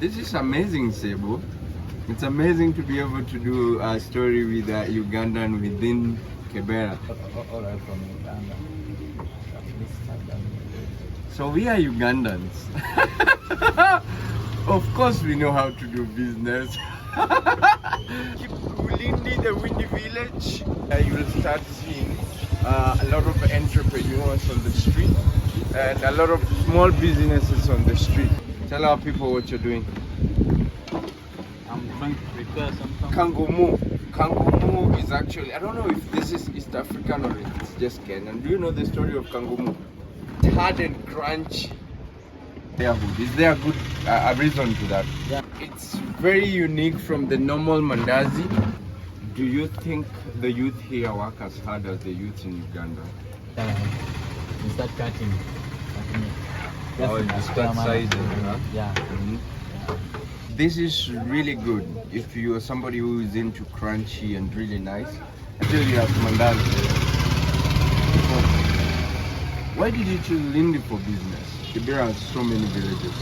This is amazing, Sebo. It's amazing to be able to do a story with Ugandan within Kibera. All right, from Uganda. So we are Ugandans. Of course we know how to do business. Lindy, the windy village, you will start seeing a lot of entrepreneurs on the street and a lot of small businesses on the street. Tell our people what you're doing. I'm trying to prepare something. Kumu. Kumu is actually, I don't know if this is East African or it's just Kenyan. Do you know the story of kumu? It's hard and crunch. Is there a good a reason to that? Yeah. It's very unique from the normal mandazi. Do you think the youth here work as hard as the youth in Uganda? You start cutting. Oh, you start sizing, huh? Yeah. Mm-hmm. This is really good if you are somebody who is into crunchy and really nice. Until you have mandazi. So, why did you choose Lindy for business? Kibera has so many villages.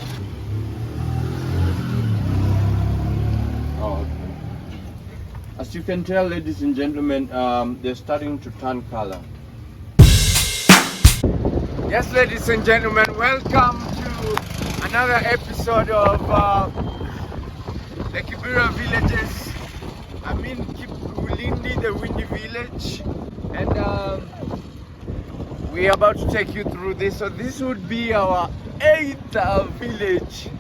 Oh, okay. As you can tell, ladies and gentlemen, they're starting to turn color. Yes, ladies and gentlemen, welcome to another episode of the Kibera villages. I'm in Lindy, the windy village, and we're about to take you through this. So this would be our 8th village.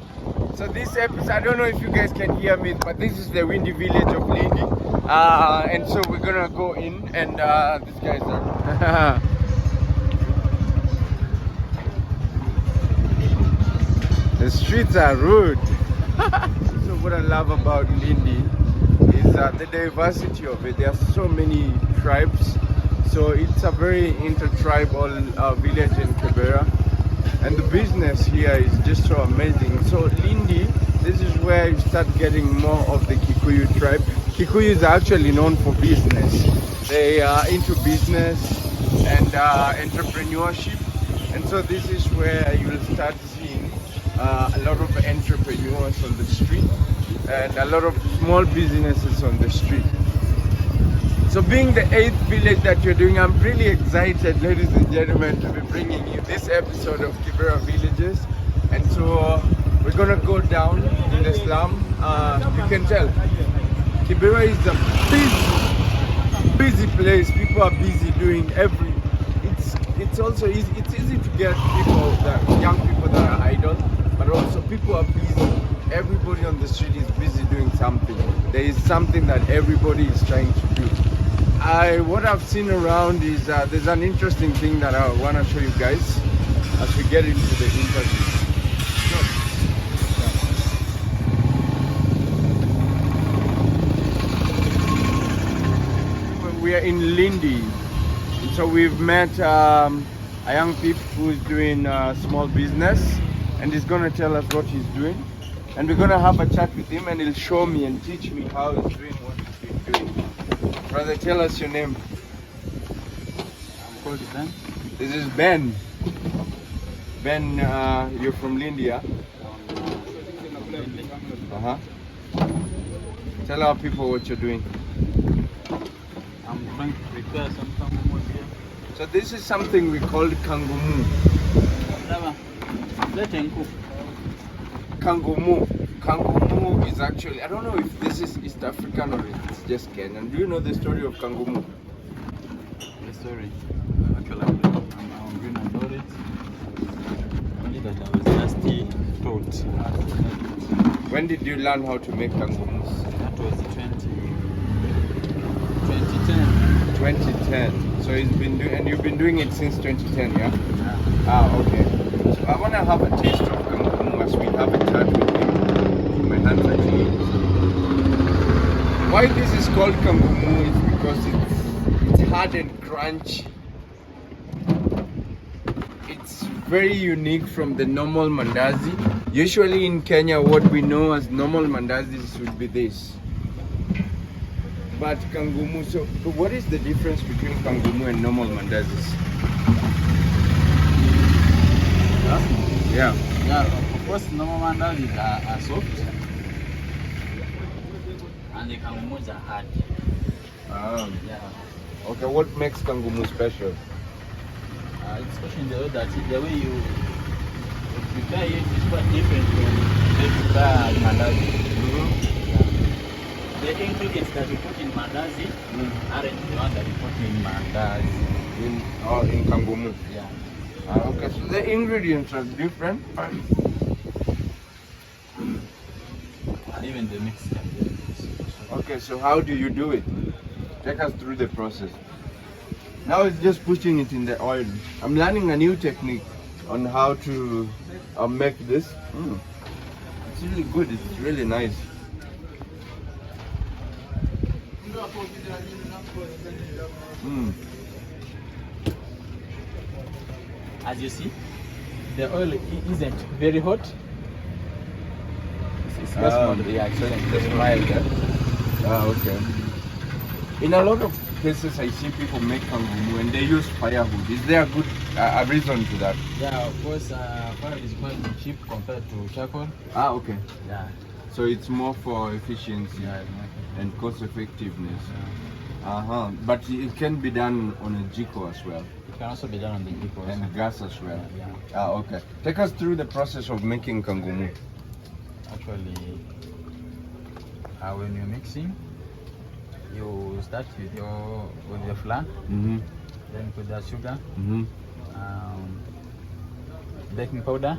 So this episode, I don't know if you guys can hear me, but this is the windy village of Lindy. And so we're gonna go in, and these guys are the streets are rude. So what I love about Lindy is the diversity of it. There are so many tribes. So it's a very inter-tribal village in Kibera, and the business here is just so amazing. So Lindy, this is where you start getting more of the Kikuyu tribe. Kikuyu is actually known for business. They are into business and entrepreneurship, and so this is where you will start seeing a lot of entrepreneurs on the street and a lot of small businesses on the street. So being the 8th village that you're doing, I'm really excited, ladies and gentlemen, to be bringing you this episode of Kibera Villages. And so we're gonna go down in the slum. You can tell Kibera is a busy place. People are busy doing it's also easy. It's easy to get young people that are idle, but also people are busy. Everybody on the street is busy doing something. There is something that everybody is trying to do. What I've seen around is there's an interesting thing that I want to show you guys as we get into the interview. We are in Lindy, so we've met a young peep who is doing small business, and he's going to tell us what he's doing, and we're going to have a chat with him, and he'll show me and teach me how he's doing what he's been doing. Brother, tell us your name. I'm called Ben. This is Ben. Ben, you're from Lindy, yeah? Uh-huh. Tell our people what you're doing. I'm trying to prepare something more here. So this is something we call kumu. Kumu. Kumu is actually, I don't know if this is East African or it's just Kenyan. Do you know the story of kumu? The story. Actually, I'm going to know it. Only that I was just taught. When did you learn how to make kumus? That was 2010. 2010. So it's been doing, and you've been doing it since 2010, yeah? Yeah. Ah, okay. So I want to have a taste of kumu as we have a chat with him. My hands are clean. Why this is called kumu is because it's hard and crunch. It's very unique from the normal mandazi. Usually in Kenya, what we know as normal mandazis would be this. But kumu, so what is the difference between kumu and normal mandazis? Huh? Yeah. Yeah. Most normal mandazis are soft, and the kangumus are hard. Yeah. Okay, what makes kangumu special? It's special in the way that the way you prepare it is quite different from the way you prepare mandazi. The ingredients that you put in mandazi aren't the ones that you put in mandazi. In kangumu. Yeah. Okay, so the ingredients are different. And even the mix can be different. Okay, so how do you do it? Take us through the process. Now it's just pushing it in the oil. I'm learning a new technique on how to make this. It's really good. It's really nice. As you see, the oil isn't very hot. It's just moderate. Yeah, it's just mild. Okay. In a lot of places, I see people make kangumu and they use firewood. Is there a good a reason to that? Yeah, of course, firewood is quite cheap compared to charcoal. Okay. Yeah. So it's more for efficiency Yeah. and cost effectiveness. But it can be done on a jiko as well. It can also be done on the jiko And gas as well. Yeah. Okay. Take us through the process of making kangumu. Actually, when you're mixing, you start with your flour, then put the sugar, baking powder.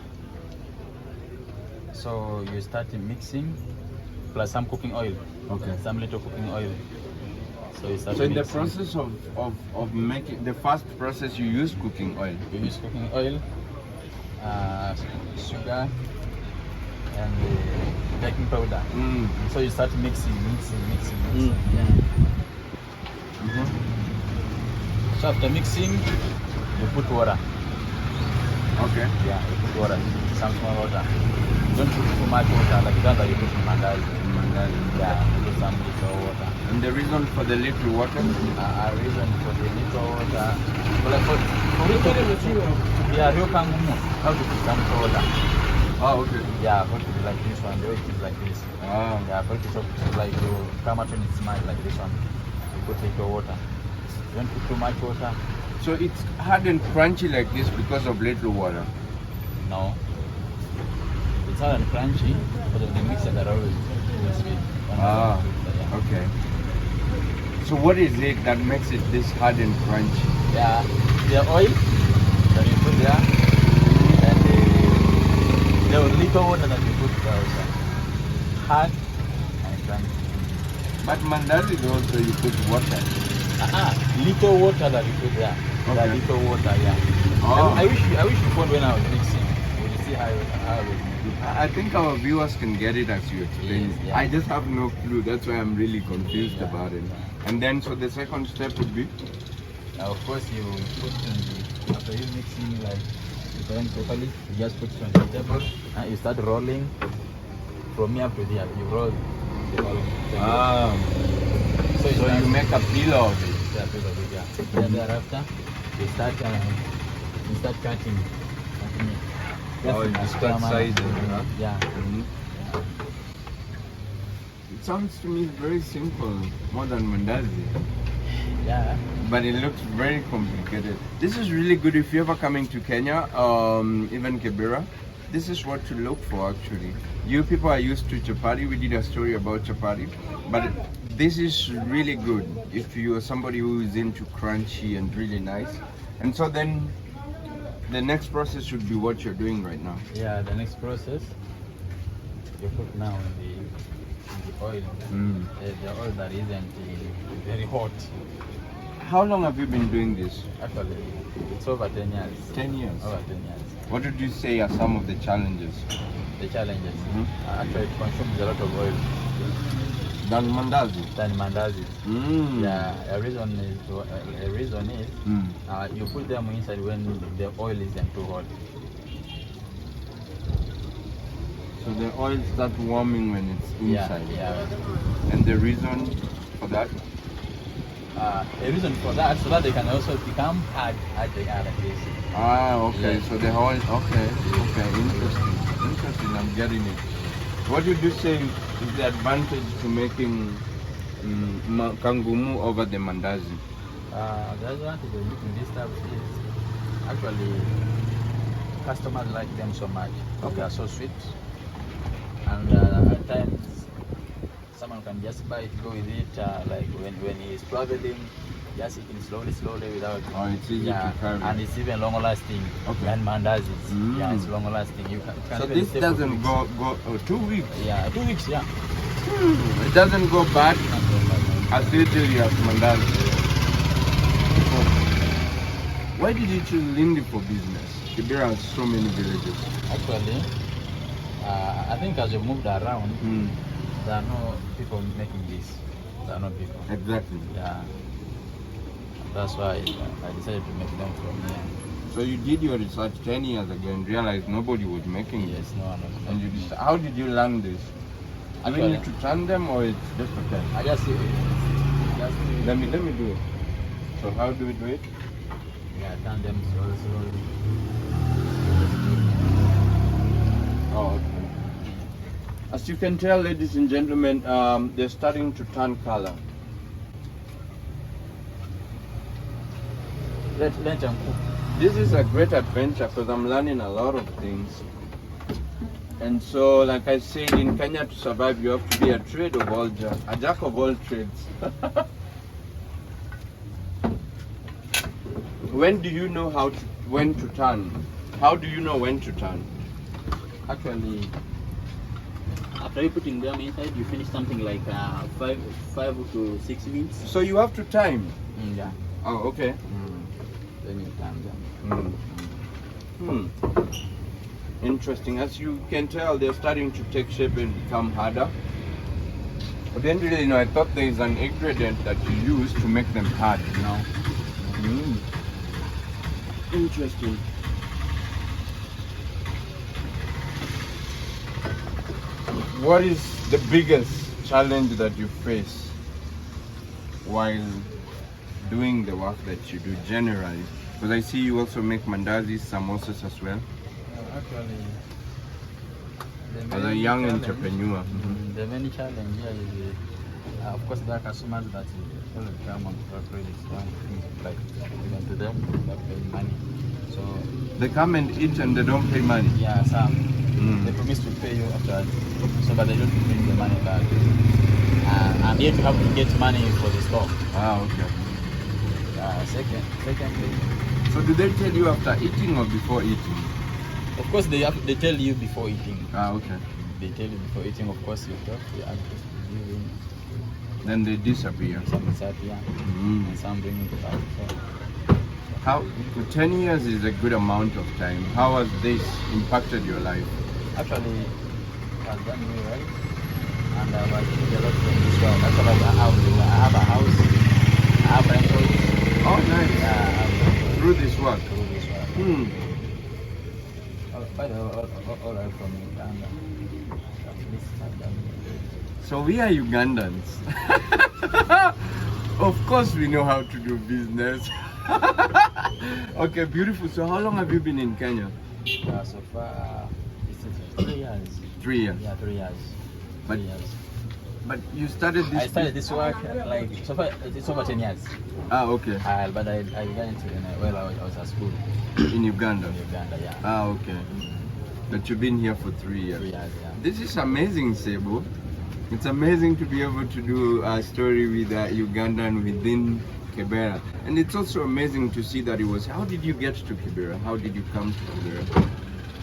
So you start mixing, plus some cooking oil. Okay. Some little cooking oil. So you start. So in the mixing. process of making the first process, you use cooking oil. You use cooking oil, sugar, and baking powder. So you start mixing. Yeah. So after mixing, you put water. Okay. Yeah, you put water, some small water. Don't put too much water, like that you put in mandazi. Yeah, you put some little water. And the reason for the little water? Reason for the little water, yeah, real kangumu, how to put some water. Oh, okay. Yeah, for it to be like this one, the way it is like this. Yeah, for it to like to come out when it's smart like this one, you put little water. Don't put too much water. So it's hard and crunchy like this because of little water? No. It's hard and crunchy because of the mixer that always mix with. Okay. So what is it that makes it this hard and crunchy? Yeah, the oil that you put there, and the little water that you put there also. Hard and crunchy. But mandazi also you put water. Little water that you put there. Okay. That little water, yeah. I wish you found when I was mixing. You see how I was. I think our viewers can get it as you explain. Yes, yeah. I just have no clue. That's why I'm really confused about it. And then, so the second step would be? Of course, you put it after you mixing, like preparing properly, you just put it on the table and you start rolling from here up to there. You roll the whole. So you make a pillow of it. Yeah, pillow of it, yeah. Then thereafter, you start cutting it. You start sizing, huh? Yeah. It sounds to me very simple, more than mandazi. Yeah. But it looks very complicated. This is really good if you're ever coming to Kenya, even Kibera. This is what to look for actually. You people are used to chapati. We did a story about chapati. But this is really good if you are somebody who is into crunchy and really nice. And so then the next process should be what you're doing right now. Yeah, the next process, you put now in the oil. The oil that isn't very hot. How long have you been doing this? Actually, it's over 10 years. 10 years? Over 10 years. What would you say are some of the challenges? The challenges? Actually, it consumes a lot of oil. Than mandazi? Than mandazi. Yeah, a reason is you put them inside when the oil isn't too hot. So the oil starts warming when it's inside? Yeah. And the reason for that? a reason for that, so that they can also become hard as they are like this. Okay. Yes. So the whole. Okay. Interesting. I'm getting it. What did you say is the advantage to making kangumu over the mandazi? The advantage of making this stuff is actually customers like them so much. They are so sweet, and at times someone can just buy it, go with it, like when he's traveling, just eating slowly without. Oh, it's easy to carry. And it's even longer lasting than mandazis. Yeah, it's longer lasting. You can So even this stay for doesn't 2 weeks. go 2 weeks. Yeah, 2 weeks. Yeah. It doesn't go bad as easily as mandazi. So, why did you choose Lindy for business? Kibera has so many villages. Actually, I think as you moved around, there are no people making this. There are no people. Exactly. Yeah. That's why I decided to make them from here. So you did your research 10 years ago and realized nobody was making it. Yes, no one was And making you how did you learn this? Do we need to turn them or it's just okay? I just see it. Let me do it. So how do we do it? Yeah, turn them slowly. Oh, okay. As you can tell, ladies and gentlemen, they're starting to turn color. Let them cook. This is a great adventure because I'm learning a lot of things. And so, like I said, in Kenya to survive, you have to be a jack of all trades. When do you know when to turn? How do you know when to turn? Actually, after you putting them inside, you finish something like 5 to 6 minutes. So you have to time. Yeah. Oh, okay. Then you turn them. Interesting. As you can tell, they're starting to take shape and become harder. I didn't really know. I thought there is an ingredient that you use to make them hard. No. Interesting. What is the biggest challenge that you face while doing the work that you do generally? Because I see you also make mandazis, samosas as well. Actually, as a young entrepreneur. The main challenge here is, of course, there are customers that will come and purchase things like given to them without paying money. So they come and eat and they don't pay money. Yeah, some they promise to pay you after, so but they don't bring the money back. And yet you have to get money for the store. Okay. Secondly. So do they tell you after eating or before eating? Of course, they tell you before eating. Okay. They tell you before eating. Of course, you talk. Then they disappear. Some disappear, and some bring it back. So. How 10 years is a good amount of time. How has this impacted your life? Actually, it has done me well, and I've achieved a lot from this work. Actually, I have a house. I have rentals. Oh, nice. Yeah, through this work. By the way, all right from Uganda. So we are Ugandans. Of course we know how to do business. Okay, beautiful. So how long have you been in Kenya? So far, it's 3 years. 3 years? Yeah, 3 years. But, 3 years. But you started this... I started this work like, so far, it's over 10 years. Okay. But I began it when I was at school. In Uganda? In Uganda, yeah. Okay. But you've been here for 3 years. 3 years, yeah. This is amazing, Sebo. It's amazing to be able to do a story with Ugandan within Kibera. And it's also amazing to see that it was, how did you get to Kibera? How did you come to Kibera?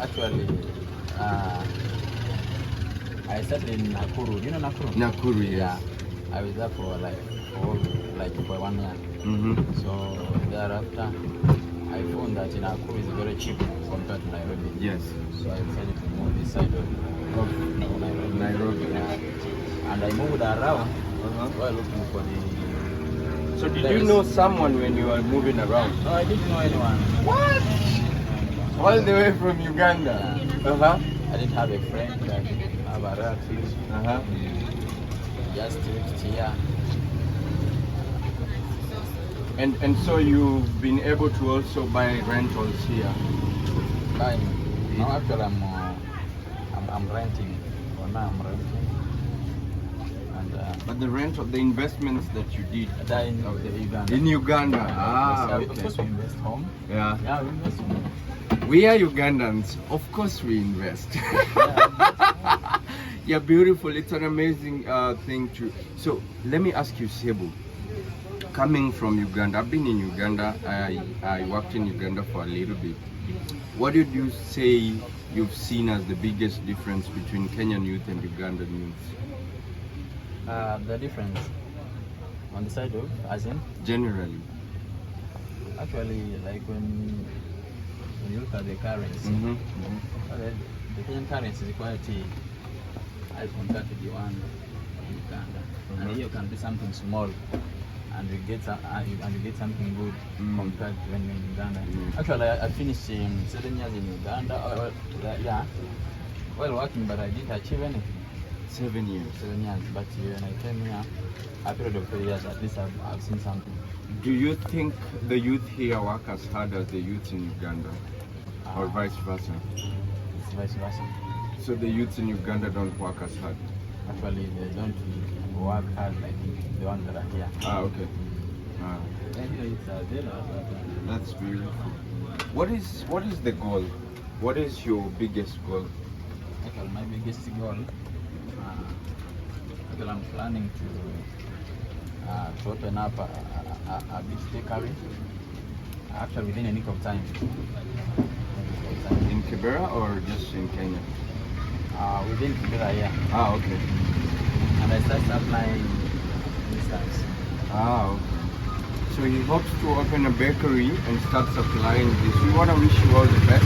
Actually, I started in Nakuru. You know Nakuru? Nakuru, yes. Yeah. I was there for for 1 year. So thereafter, I found that in Nakuru is very cheap compared to Nairobi. Yes. So I decided to move this side of Nairobi. Yeah. And I moved around while looking for the... So did you know someone when you were moving around? No, I didn't know anyone. What? All the way from Uganda? Yeah. I didn't have a friend. I didn't have a relative. Just lived here. And so you've been able to also buy rentals here. Buying. No, actually, I'm renting. For now, I'm renting. And But the rental, the investments that you did that in Uganda. in Uganda. Of Okay. course, we invest home. Yeah. Yeah, we invest home. We are Ugandans. Of course, we invest. Yeah, Yeah, beautiful. It's an amazing thing to. So let me ask you, Sebu. Coming from Uganda, I've been in Uganda. I worked in Uganda for a little bit. What did you say you've seen as the biggest difference between Kenyan youth and Ugandan youth? the difference on the side of, as in, Generally. actually, like when you look at the currency, the Kenyan currency is quite high compared to the one in Uganda. And here you can do something small, and you get something good compared to when you're in Uganda. Actually, I finished 7 years in Uganda. While working, but I didn't achieve anything. 7 years. 7 years, but when I came here, a period of 3 years, at least I've seen something. Do you think the youth here work as hard as the youth in Uganda? Or vice versa? It's vice versa. So the youth in Uganda don't work as hard? Actually, they don't work hard like the ones that are here. Okay. That's beautiful. What is the goal? What is your biggest goal? Actually, my biggest goal, I'm planning to open up a beach takeaway. Actually, within a nick of time. In Kibera or just in Kenya? Within Kibera, yeah. Okay. And I start supplying instance. Okay. So he hopes to open a bakery and start supplying this. We want to wish you all the best.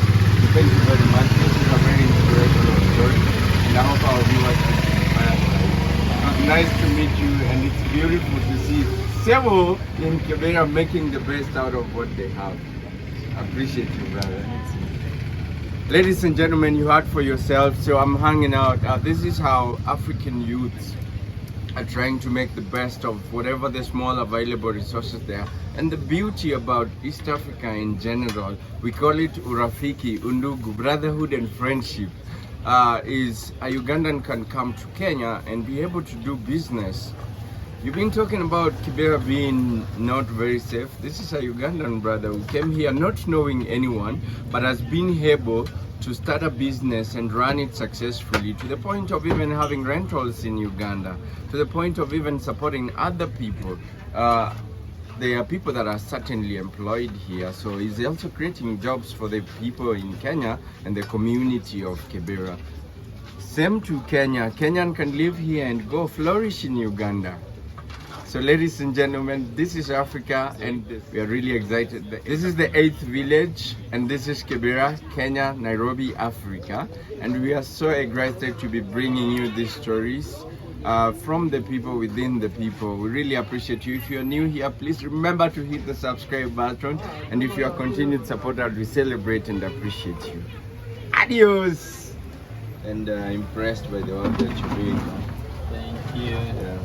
Thank you very much. This is a very inspirational story, and I hope our viewers are inspired by it. Nice to meet you, and it's beautiful to see Sebo in Kibera making the best out of what they have. I appreciate you, brother. Ladies and gentlemen, you heard for yourself. So I'm hanging out. This is how African youths are trying to make the best of whatever the small available resources there. And the beauty about East Africa in general, we call it urafiki, undugu, brotherhood and friendship, is a Ugandan can come to Kenya and be able to do business. You've been talking about Kibera being not very safe. This is a Ugandan brother who came here not knowing anyone, but has been able to start a business and run it successfully, to the point of even having rentals in Uganda, to the point of even supporting other people. There are people that are certainly employed here, so he's also creating jobs for the people in Kenya and the community of Kibera. Same to Kenya. Kenyan can live here and go flourish in Uganda. So ladies and gentlemen, this is Africa and we are really excited. This is the 8th village and this is Kibera, Kenya, Nairobi, Africa. And we are so excited to be bringing you these stories from the people, within the people. We really appreciate you. If you're new here, please remember to hit the subscribe button. And if you are continued supporter, we celebrate and appreciate you. Adios! And impressed by the work that you're doing. Thank you. Yeah.